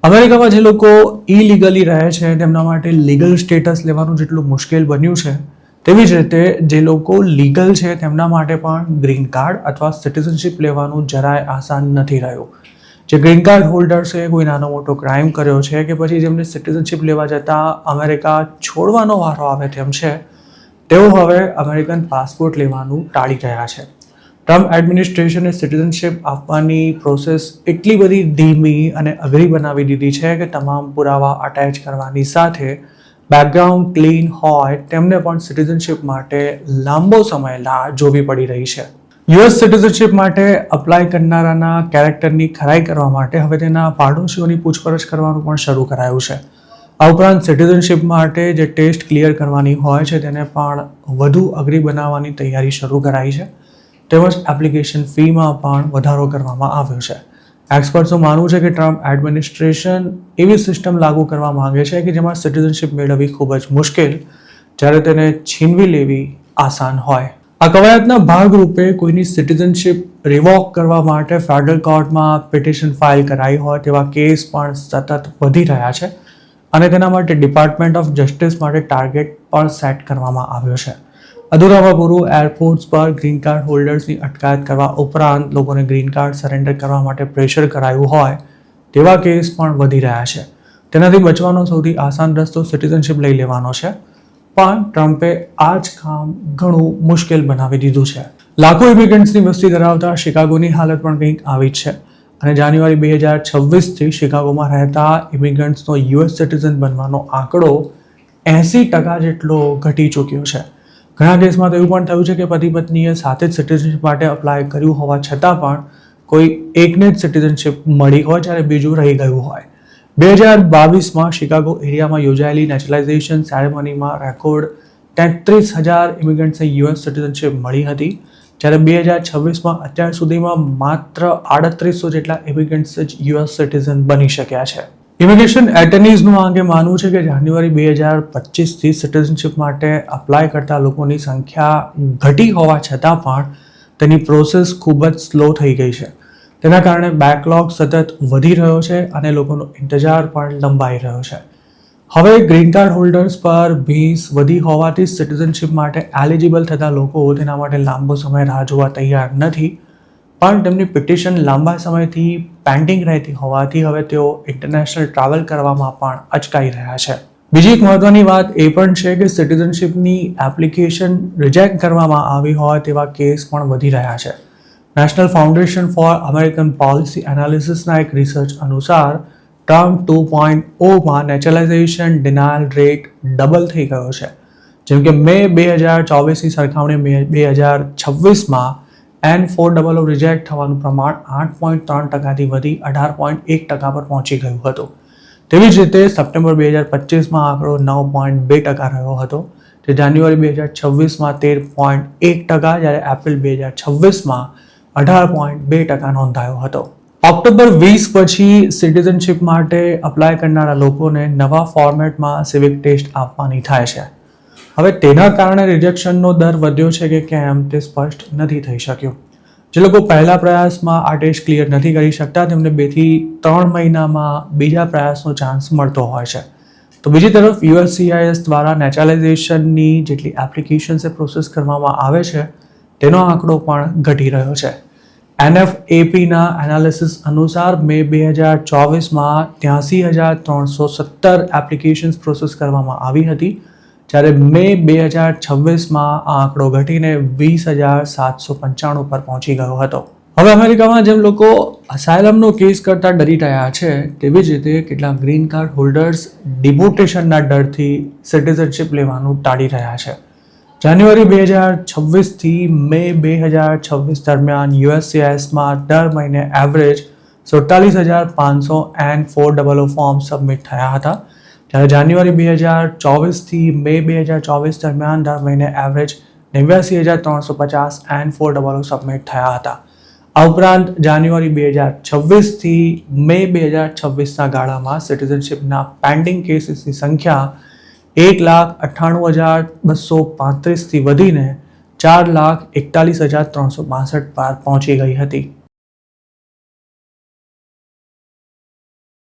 અમેરિકામાં જે લોકો ઇલીગલી રહે છે તેમના માટે લીગલ સ્ટેટસ લેવાનું જેટલું મુશ્કેલ બન્યું છે તેવી જ રીતે જે લોકો લીગલ છે તેમના માટે પણ ગ્રીન કાર્ડ અથવા સિટીઝનશિપ લેવાનું જરાય આસાન નથી રહ્યું. જે ગ્રીન કાર્ડ હોલ્ડર્સે કોઈ નાનો મોટો ક્રાઇમ કર્યો છે કે પછી જેમને સિટીઝનશિપ લેવા જતાં અમેરિકા છોડવાનો વારો આવે તેમ છે તેઓ હવે અમેરિકન પાસપોર્ટ લેવાનું ટાળી રહ્યા છે. ટ્રમ્પ એડમિનિસ્ટ્રેશને સિટીઝનશિપ આપવાની પ્રોસેસ એટલી બધી ધીમી અને અઘરી બનાવી દીધી છે કે તમામ પુરાવા અટેચ કરવાની સાથે બેકગ્રાઉન્ડ ક્લીન હોય તેમને પણ સિટીઝનશિપ માટે લાંબો સમય રાહ જોવી પડી રહી છે. યુએસ સિટીઝનશિપ માટે અપ્લાય કરનારાના કેરેક્ટરની ખરાઈ કરવા માટે હવે તેના પાડોશીઓની પૂછપરછ કરવાનું પણ શરૂ કરાયું છે. આ ઉપરાંત સિટીઝનશિપ માટે જે ટેસ્ટ ક્લિયર કરવાની હોય છે તેને પણ વધુ અઘરી બનાવવાની તૈયારી શરૂ કરાઈ છે. તેમજ એપ્લિકેશન ફીમાં પણ વધારો કરવામાં આવ્યો છે. એક્સપર્ટ્સનું માનવું છે કે ટ્રમ્પ એડમિનિસ્ટ્રેશન એવી સિસ્ટમ લાગુ કરવા માંગે છે કે જેમાં સિટીઝનશિપ મેળવવી ખૂબ જ મુશ્કેલ જ્યારે તેને છીનવી લેવી આસાન હોય. આ કવાયતના ભાગરૂપે કોઈની સિટીઝનશિપ રિવોક કરવા માટે ફેડરલ કોર્ટમાં પિટિશન ફાઇલ કરાઈ હોય તેવા કેસ પણ સતત વધી રહ્યા છે અને તેના માટે ડિપાર્ટમેન્ટ ઓફ જસ્ટિસ માટે ટાર્ગેટ પણ સેટ કરવામાં આવ્યો છે. અધૂરામાં પૂરું એરપોર્ટ્સ પર ગ્રીન કાર્ડ હોલ્ડર્સની અટકાયત કરવા ઉપરાંત લોકોને ગ્રીન કાર્ડ સરેન્ડર કરવા માટે પ્રેશર કરાયું હોય તેવા કેસ પણ વધી રહ્યા છે. તેનાથી બચવાનો સૌથી આસાન રસ્તો સિટીઝનશિપ લઈ લેવાનો છે, પણ ટ્રમ્પે આ જ કામ ઘણું મુશ્કેલ બનાવી દીધું છે. લાખો ઇમિગ્રન્ટ્સની વસ્તી ધરાવતા શિકાગોની હાલત પણ કંઈક આવી જ છે અને જાન્યુઆરી 2026થી શિકાગોમાં રહેતા ઇમિગ્રન્ટ્સનો યુએસ સિટીઝન બનવાનો આંકડો 80% જેટલો ઘટી ચૂક્યો છે. ઘણા કેસમાં તો એવું પણ થયું છે કે પતિ પત્નીએ સાથે જ સિટીઝનશિપ માટે અપ્લાય કર્યું હોવા છતાં પણ કોઈ એકને જ સિટીઝનશિપ મળી હોય જ્યારે બીજું રહી ગયું હોય. 2022માં શિકાગો એરિયામાં યોજાયેલી નેચરલાઇઝેશન સેરેમનીમાં રેકોર્ડ 33,000 ઇમિગ્રન્ટ્સને યુએસ સિટીઝનશિપ મળી હતી, જ્યારે 2026માં અત્યાર સુધીમાં માત્ર 3800 જેટલા ઇમિગ્રન્ટ્સ જ યુએસ સિટીઝન બની શક્યા છે. ઇમિગ્રેશન એટર્નીઝનું આ અંગે માનવું છે કે જાન્યુઆરી 2025થી સિટીઝનશિપ માટે અપ્લાય કરતા લોકોની સંખ્યા ઘટી હોવા છતાં પણ તેની પ્રોસેસ ખૂબ જ સ્લો થઈ ગઈ છે. તેના કારણે બેકલોગ સતત વધી રહ્યો છે અને લોકોનો ઇંતજાર પણ લંબાઈ રહ્યો છે. હવે ગ્રીન કાર્ડ હોલ્ડર્સ પર ભીંસ વધી હોવાથી સિટીઝનશિપ માટે એલિજિબલ થતા લોકો તેના માટે લાંબો સમય રાહ જોવા તૈયાર નથી, પણ તેમની પિટિશન લાંબા સમયથી પેન્ડિંગ રહેતી હોવાથી હવે તેઓ ઇન્ટરનેશનલ ટ્રાવેલ કરવામાં પણ અચકાઈ રહ્યા છે. બીજી એક મહત્વની વાત એ પણ છે કે સિટીઝનશિપની એપ્લિકેશન રિજેક્ટ કરવામાં આવી હોય તેવા કેસ પણ વધી રહ્યા છે. National foundation for American policy એનાલિસિસના એક રિસર્ચ અનુસાર ટ્રમ્પ 2.0માં નેચરલાઇઝેશન ડિનાયલ રેટ ડબલ થઈ ગયો છે. જેમ કે મે 2024ની સરખામણી 2026માં N400 રિજેક્ટ થવાનું પ્રમાણ 8.3%થી વધી 18.1% પર પહોંચી ગયું હતું. તેવી જ રીતે સપ્ટેમ્બર 2025માં આંકડો 9.2% રહ્યો હતો, જે જાન્યુઆરી 2026માં 13.1%, જ્યારે એપ્રિલ 2026માં 18.2% નોંધાયો હતો. ઓક્ટોબર 20 પછી સિટીઝનશિપ માટે અપ્લાય કરનારા લોકોને નવા ફોર્મેટમાં સિવિક ટેસ્ટ આપવાની થાય છે. હવે તેના કારણે રિજેક્શનનો દર વધ્યો છે કે કેમ તે સ્પષ્ટ નથી થઈ શક્યું. જે લોકો પહેલા પ્રયાસમાં આ ટેસ્ટ ક્લિયર નથી કરી શકતા તેમને 2 થી 3 મહિનામાં બીજા પ્રયાસનો ચાન્સ મળતો હોય છે. તો બીજી તરફ USCIS દ્વારા નેચરલાઇઝેશનની જેટલી એપ્લિકેશન્સ પ્રોસેસ કરવામાં આવે છે તેનો આંકડો પણ ઘટી રહ્યો છે. NFAPના એનાલિસિસ અનુસાર મે 2024માં 83,317 એપ્લિકેશન્સ પ્રોસેસ કરવામાં આવી હતી, જ્યારે મે 2026માં આ આંકડો ઘટીને 20,795 પર પહોંચી ગયો હતો. હવે અમેરિકામાં જેમ લોકો અસાયલમનો કેસ કરતા ડરી રહ્યા છે તેવી જ રીતે કેટલાક ગ્રીન કાર્ડ હોલ્ડર્સ ડિપોર્ટેશનના ડરથી સિટીઝનશિપ લેવાનું ટાળી રહ્યા છે. જાન્યુઆરી 2026થી મે 2026 દરમિયાન USCISમાં દર મહિને એવરેજ 47,500 N400 ફોર્મ સબમિટ થયા હતા, જ્યારે જાન્યુઆરી 2024થી મે 2024 દરમિયાન દર મહિને એવરેજ 89,350 N400 સબમિટ થયા હતા. આ ઉપરાંત જાન્યુઆરી 2026થી મે 2026ના ગાળામાં સિટીઝનશિપના પેન્ડિંગ કેસીસની સંખ્યા 1,98,235થી વધીને 4,41,362 પર પહોંચી ગઈ હતી.